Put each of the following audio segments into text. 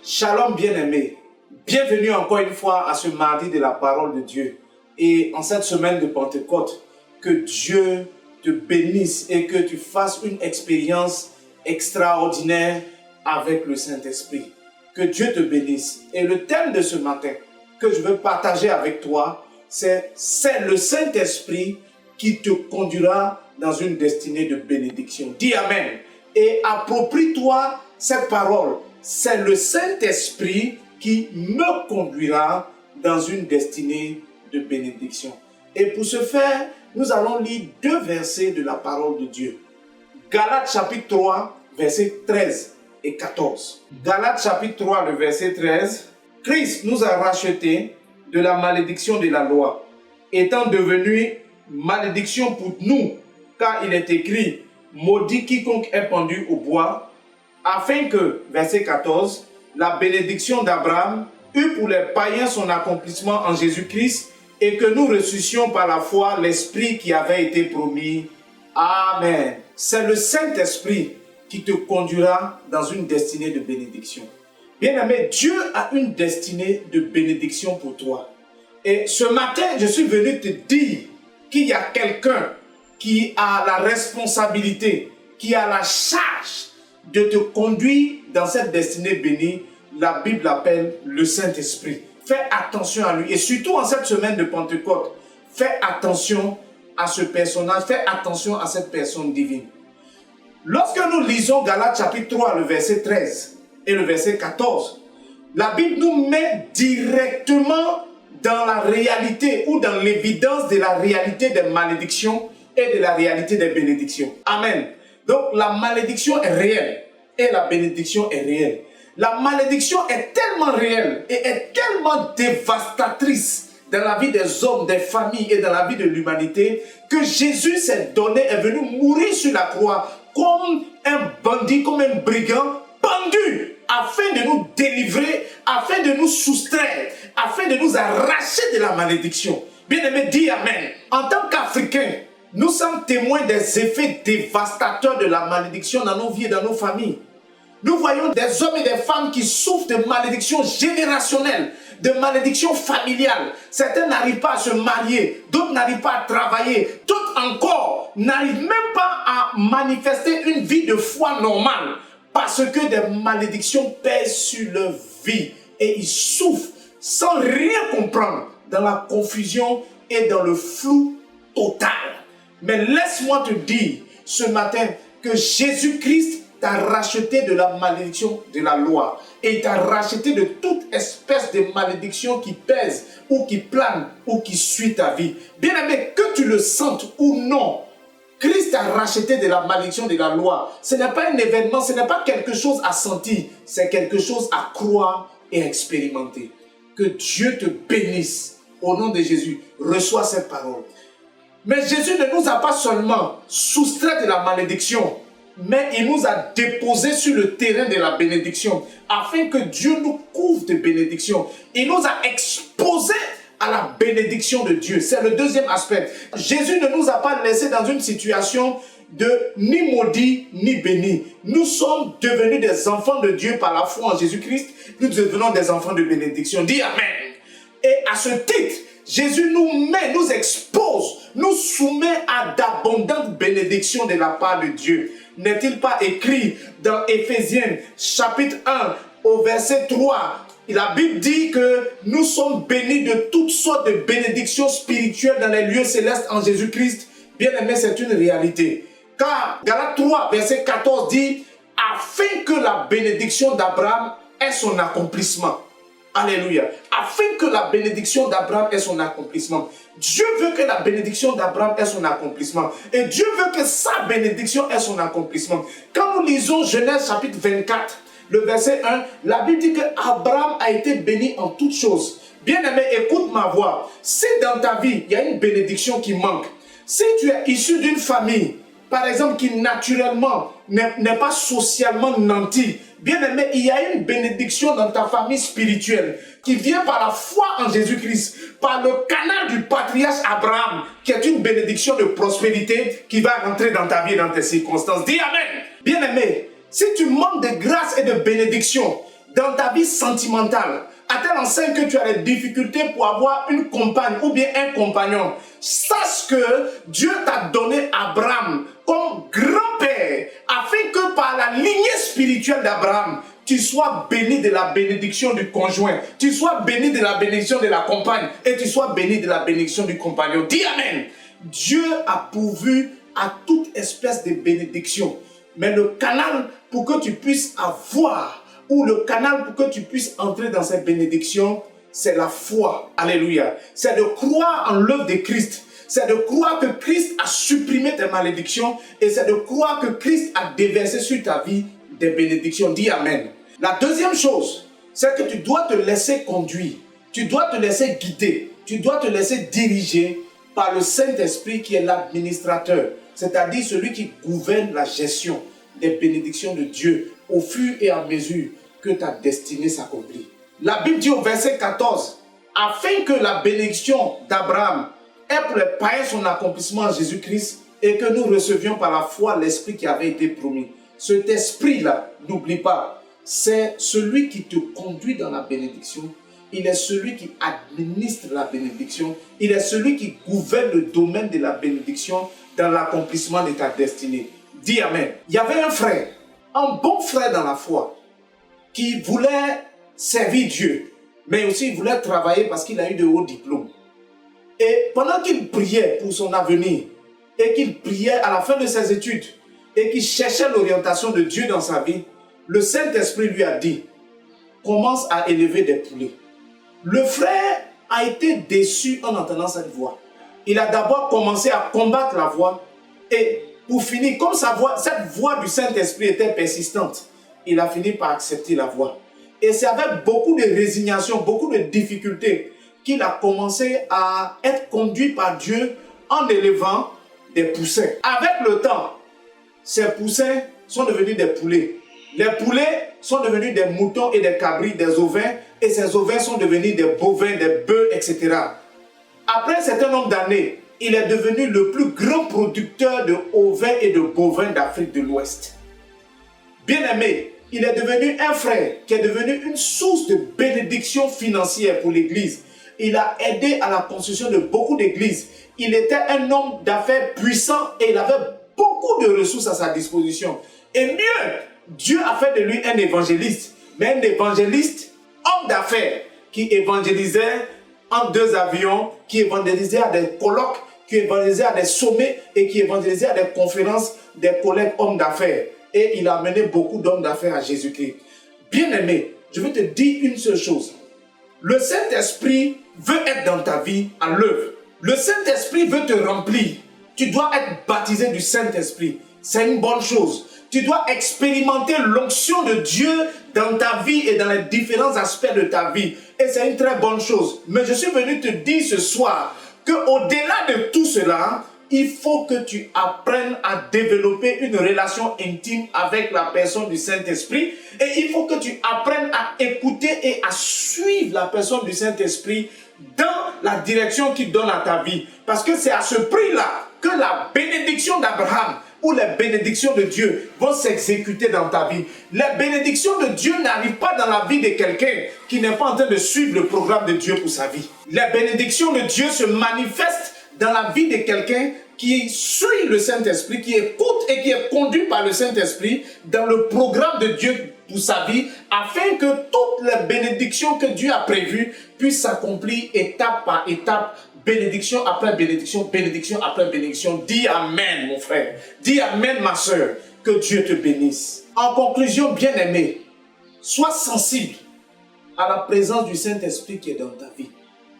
Shalom bien-aimés, bienvenue encore une fois à ce mardi de la parole de Dieu. Et en cette semaine de Pentecôte, que Dieu te bénisse et que tu fasses une expérience extraordinaire avec le Saint-Esprit. Que Dieu te bénisse. Et le thème de ce matin que je veux partager avec toi, c'est le Saint-Esprit qui te conduira dans une destinée de bénédiction. Dis Amen. Et approprie-toi cette parole. C'est le Saint-Esprit qui me conduira dans une destinée de bénédiction. Et pour ce faire, nous allons lire deux versets de la parole de Dieu. Galates chapitre 3, versets 13 et 14. Galates chapitre 3, le verset 13. Christ nous a rachetés de la malédiction de la loi, étant devenu malédiction pour nous, car il est écrit, maudit quiconque est pendu au bois, afin que, verset 14, la bénédiction d'Abraham eut pour les païens son accomplissement en Jésus-Christ et que nous reçussions par la foi l'Esprit qui avait été promis. Amen. C'est le Saint-Esprit qui te conduira dans une destinée de bénédiction. Bien-aimé, Dieu a une destinée de bénédiction pour toi. Et ce matin, je suis venu te dire qu'il y a quelqu'un qui a la responsabilité, qui a la charge de te conduire dans cette destinée bénie. La Bible l'appelle le Saint-Esprit. Fais attention à lui. Et surtout en cette semaine de Pentecôte, fais attention à ce personnage, fais attention à cette personne divine. Lorsque nous lisons Galates chapitre 3, le verset 13 et le verset 14, la Bible nous met directement dans la réalité ou dans l'évidence de la réalité des malédictions et de la réalité des bénédictions. Amen. Donc la malédiction est réelle et la bénédiction est réelle. La malédiction est tellement réelle et est tellement dévastatrice dans la vie des hommes, des familles et dans la vie de l'humanité que Jésus s'est donné, est venu mourir sur la croix comme un bandit, comme un brigand pendu afin de nous délivrer, afin de nous soustraire, afin de nous arracher de la malédiction. Bien-aimé, dis Amen. En tant qu'Africains, nous sommes témoins des effets dévastateurs de la malédiction dans nos vies et dans nos familles. Nous voyons des hommes et des femmes qui souffrent de malédictions générationnelles, de malédictions familiales. Certains n'arrivent pas à se marier, d'autres n'arrivent pas à travailler, d'autres encore n'arrivent même pas à manifester une vie de foi normale parce que des malédictions pèsent sur leur vie et ils souffrent sans rien comprendre dans la confusion et dans le flou total. Mais laisse-moi te dire ce matin que Jésus-Christ t'a racheté de la malédiction de la loi et t'a racheté de toute espèce de malédiction qui pèse ou qui plane ou qui suit ta vie. Bien-aimé, que tu le sentes ou non, Christ t'a racheté de la malédiction de la loi. Ce n'est pas un événement, ce n'est pas quelque chose à sentir, c'est quelque chose à croire et à expérimenter. Que Dieu te bénisse au nom de Jésus. Reçois cette parole. Mais Jésus ne nous a pas seulement soustrait de la malédiction, mais il nous a déposés sur le terrain de la bénédiction, afin que Dieu nous couvre de bénédiction. Il nous a exposés à la bénédiction de Dieu. C'est le deuxième aspect. Jésus ne nous a pas laissés dans une situation de ni maudit ni béni. Nous sommes devenus des enfants de Dieu par la foi en Jésus-Christ. Nous devenons des enfants de bénédiction. Dis Amen. Et à ce titre, Jésus nous expose, nous soumet à d'abondantes bénédictions de la part de Dieu. N'est-il pas écrit dans Éphésiens chapitre 1 au verset 3, la Bible dit que nous sommes bénis de toutes sortes de bénédictions spirituelles dans les lieux célestes en Jésus-Christ. Bien aimé, c'est une réalité. Car Galates 3 verset 14 dit, afin que la bénédiction d'Abraham ait son accomplissement. Alléluia. Afin que la bénédiction d'Abraham ait son accomplissement. Dieu veut que la bénédiction d'Abraham ait son accomplissement. Et Dieu veut que sa bénédiction ait son accomplissement. Quand nous lisons Genèse chapitre 24, le verset 1, la Bible dit que Abraham a été béni en toutes choses. Bien-aimé, écoute ma voix. Si dans ta vie, il y a une bénédiction qui manque, si tu es issu d'une famille, par exemple, qui naturellement n'est pas socialement nantie, bien-aimé, il y a une bénédiction dans ta famille spirituelle qui vient par la foi en Jésus-Christ, par le canal du patriarche Abraham, qui est une bénédiction de prospérité qui va rentrer dans ta vie et dans tes circonstances. Dis Amen. Bien-aimé, si tu manques de grâce et de bénédiction, dans ta vie sentimentale, à tel enseigne que tu as des difficultés pour avoir une compagne ou bien un compagnon, sache que Dieu t'a donné Abraham comme grand-père, afin que par la lignée spirituelle d'Abraham, tu sois béni de la bénédiction du conjoint, tu sois béni de la bénédiction de la compagne, et tu sois béni de la bénédiction du compagnon. Dis Amen. Dieu a pourvu à toute espèce de bénédiction. Mais le canal pour que tu puisses avoir, ou le canal pour que tu puisses entrer dans cette bénédiction, c'est la foi. Alléluia. C'est de croire en l'œuvre de Christ. C'est de croire que Christ a supprimé tes malédictions, et c'est de croire que Christ a déversé sur ta vie des bénédictions. Dis Amen. La deuxième chose, c'est que tu dois te laisser conduire. Tu dois te laisser guider. Tu dois te laisser diriger par le Saint-Esprit qui est l'administrateur, c'est-à-dire celui qui gouverne la gestion des bénédictions de Dieu au fur et à mesure que ta destinée s'accomplit. La Bible dit au verset 14, afin que la bénédiction d'Abraham ait pour les païens son accomplissement en Jésus-Christ et que nous recevions par la foi l'Esprit qui avait été promis. Cet Esprit-là, n'oublie pas, c'est celui qui te conduit dans la bénédiction. Il est celui qui administre la bénédiction. Il est celui qui gouverne le domaine de la bénédiction dans l'accomplissement de ta destinée. Dis Amen. Il y avait un frère, un bon frère dans la foi, qui voulait servir Dieu, mais aussi il voulait travailler parce qu'il a eu de hauts diplômes. Et pendant qu'il priait pour son avenir, et qu'il priait à la fin de ses études, et qu'il cherchait l'orientation de Dieu dans sa vie, le Saint-Esprit lui a dit, commence à élever des poulets. Le frère a été déçu en entendant cette voix. Il a d'abord commencé à combattre la voix, et pour finir, comme cette voix du Saint-Esprit était persistante, il a fini par accepter la voix. Et c'est avec beaucoup de résignation, beaucoup de difficultés, qu'il a commencé à être conduit par Dieu en élevant des poussins. Avec le temps, ces poussins sont devenus des poulets. Les poulets sont devenus des moutons et des cabris, des ovins, et ces ovins sont devenus des bovins, des bœufs, etc. Après un certain nombre d'années, il est devenu le plus grand producteur de ovins et de bovins d'Afrique de l'Ouest. Bien-aimé, il est devenu un frère qui est devenu une source de bénédiction financière pour l'Église. Il a aidé à la construction de beaucoup d'églises. Il était un homme d'affaires puissant et il avait beaucoup de ressources à sa disposition. Et mieux, Dieu a fait de lui un évangéliste, mais un évangéliste, homme d'affaires, qui évangélisait en 2 avions, qui évangélisait à des colloques, qui évangélisait à des sommets et qui évangélisait à des conférences des collègues hommes d'affaires. Et il a amené beaucoup d'hommes d'affaires à Jésus-Christ. Bien-aimé, je veux te dire une seule chose. Le Saint-Esprit veut être dans ta vie à l'œuvre. Le Saint-Esprit veut te remplir. Tu dois être baptisé du Saint-Esprit. C'est une bonne chose. Tu dois expérimenter l'onction de Dieu dans ta vie et dans les différents aspects de ta vie. Et c'est une très bonne chose. Mais je suis venu te dire ce soir qu'au-delà de tout cela, il faut que tu apprennes à développer une relation intime avec la personne du Saint-Esprit. Et il faut que tu apprennes à écouter et à suivre la personne du Saint-Esprit dans la direction qu'il donne à ta vie. Parce que c'est à ce prix-là que la bénédiction d'Abraham ou les bénédictions de Dieu vont s'exécuter dans ta vie. Les bénédictions de Dieu n'arrivent pas dans la vie de quelqu'un qui n'est pas en train de suivre le programme de Dieu pour sa vie. Les bénédictions de Dieu se manifestent dans la vie de quelqu'un qui suit le Saint-Esprit, qui écoute et qui est conduit par le Saint-Esprit dans le programme de Dieu pour sa vie, afin que toutes les bénédictions que Dieu a prévues puissent s'accomplir étape par étape, bénédiction après bénédiction, bénédiction après bénédiction. Dis Amen, mon frère. Dis Amen, ma soeur. Que Dieu te bénisse. En conclusion, bien-aimé, sois sensible à la présence du Saint-Esprit qui est dans ta vie.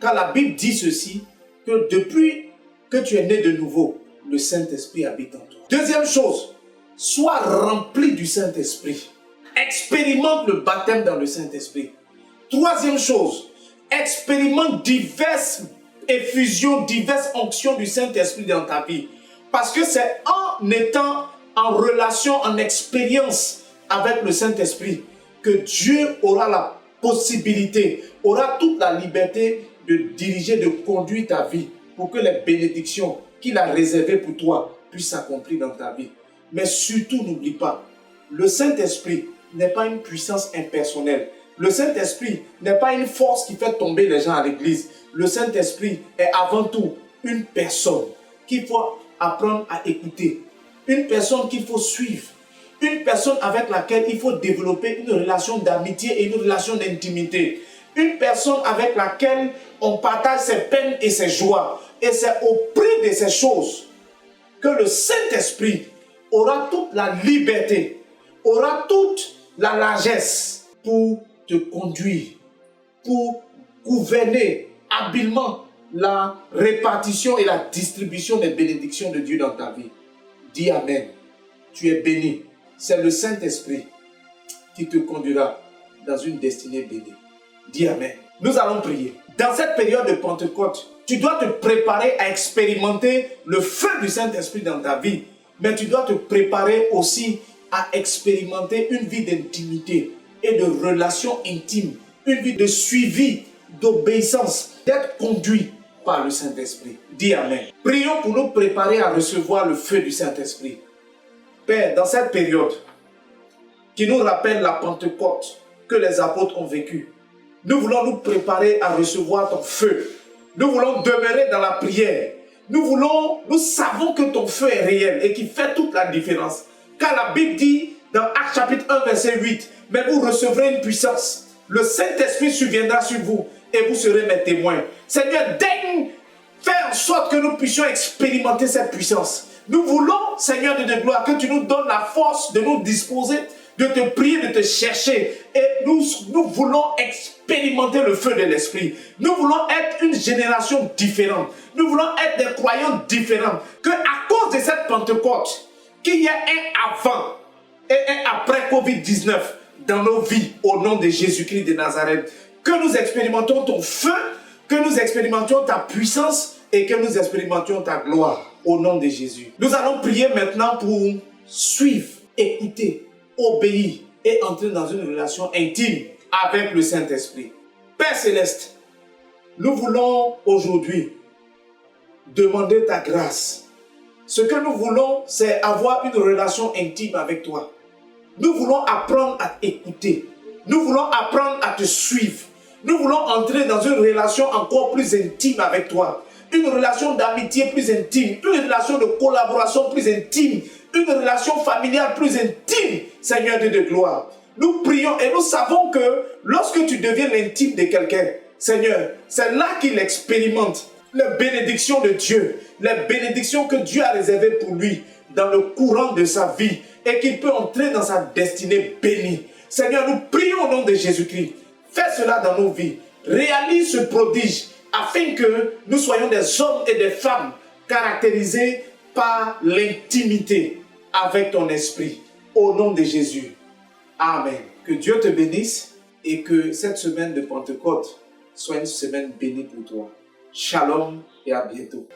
Car la Bible dit ceci, que depuis que tu es né de nouveau, le Saint-Esprit habite en toi. Deuxième chose, sois rempli du Saint-Esprit. Expérimente le baptême dans le Saint-Esprit. Troisième chose, expérimente diverses effusions, diverses onctions du Saint-Esprit dans ta vie. Parce que c'est en étant en relation, en expérience avec le Saint-Esprit que Dieu aura la possibilité, aura toute la liberté de diriger, de conduire ta vie pour que les bénédictions qu'il a réservées pour toi puissent s'accomplir dans ta vie. Mais surtout, n'oublie pas, le Saint-Esprit n'est pas une puissance impersonnelle. Le Saint-Esprit n'est pas une force qui fait tomber les gens à l'église. Le Saint-Esprit est avant tout une personne qu'il faut apprendre à écouter. Une personne qu'il faut suivre. Une personne avec laquelle il faut développer une relation d'amitié et une relation d'intimité. Une personne avec laquelle on partage ses peines et ses joies. Et c'est au prix de ces choses que le Saint-Esprit aura toute la liberté, aura toute la largesse pour te conduire, pour gouverner habilement la répartition et la distribution des bénédictions de Dieu dans ta vie. Dis Amen. Tu es béni. C'est le Saint-Esprit qui te conduira dans une destinée bénie. Dis Amen. Nous allons prier. Dans cette période de Pentecôte, tu dois te préparer à expérimenter le feu du Saint-Esprit dans ta vie. Mais tu dois te préparer aussi à expérimenter une vie d'intimité et de relation intime. Une vie de suivi, d'obéissance, d'être conduit par le Saint-Esprit. Dis Amen. Prions pour nous préparer à recevoir le feu du Saint-Esprit. Père, dans cette période qui nous rappelle la Pentecôte que les apôtres ont vécue, nous voulons nous préparer à recevoir ton feu. Nous voulons demeurer dans la prière. Nous savons que ton feu est réel et qu'il fait toute la différence. Car la Bible dit dans Actes chapitre 1 verset 8, mais vous recevrez une puissance. Le Saint-Esprit surviendra sur vous et vous serez mes témoins. Seigneur, daigne faire en sorte que nous puissions expérimenter cette puissance. Nous voulons, Seigneur de gloire, que tu nous donnes la force de nous disposer, de te prier, de te chercher. Et nous voulons expérimenter le feu de l'Esprit. Nous voulons être une génération différente. Nous voulons être des croyants différents. Que à cause de cette Pentecôte, qu'il y ait un avant et un après Covid-19 dans nos vies, au nom de Jésus-Christ de Nazareth. Que nous expérimentions ton feu, que nous expérimentions ta puissance et que nous expérimentions ta gloire, au nom de Jésus. Nous allons prier maintenant pour suivre, écouter, obéir et entrer dans une relation intime avec le Saint-Esprit. Père Céleste, nous voulons aujourd'hui demander ta grâce. Ce que nous voulons, c'est avoir une relation intime avec toi. Nous voulons apprendre à t'écouter. Nous voulons apprendre à te suivre. Nous voulons entrer dans une relation encore plus intime avec toi. Une relation d'amitié plus intime. Une relation de collaboration plus intime. Une relation familiale plus intime, Seigneur Dieu de gloire. Nous prions et nous savons que lorsque tu deviens l'intime de quelqu'un, Seigneur, c'est là qu'il expérimente les bénédictions de Dieu, les bénédictions que Dieu a réservées pour lui dans le courant de sa vie et qu'il peut entrer dans sa destinée bénie. Seigneur, nous prions au nom de Jésus-Christ. Fais cela dans nos vies. Réalise ce prodige afin que nous soyons des hommes et des femmes caractérisés par l'intimité avec ton esprit. Au nom de Jésus. Amen. Que Dieu te bénisse et que cette semaine de Pentecôte soit une semaine bénie pour toi. Shalom et à bientôt.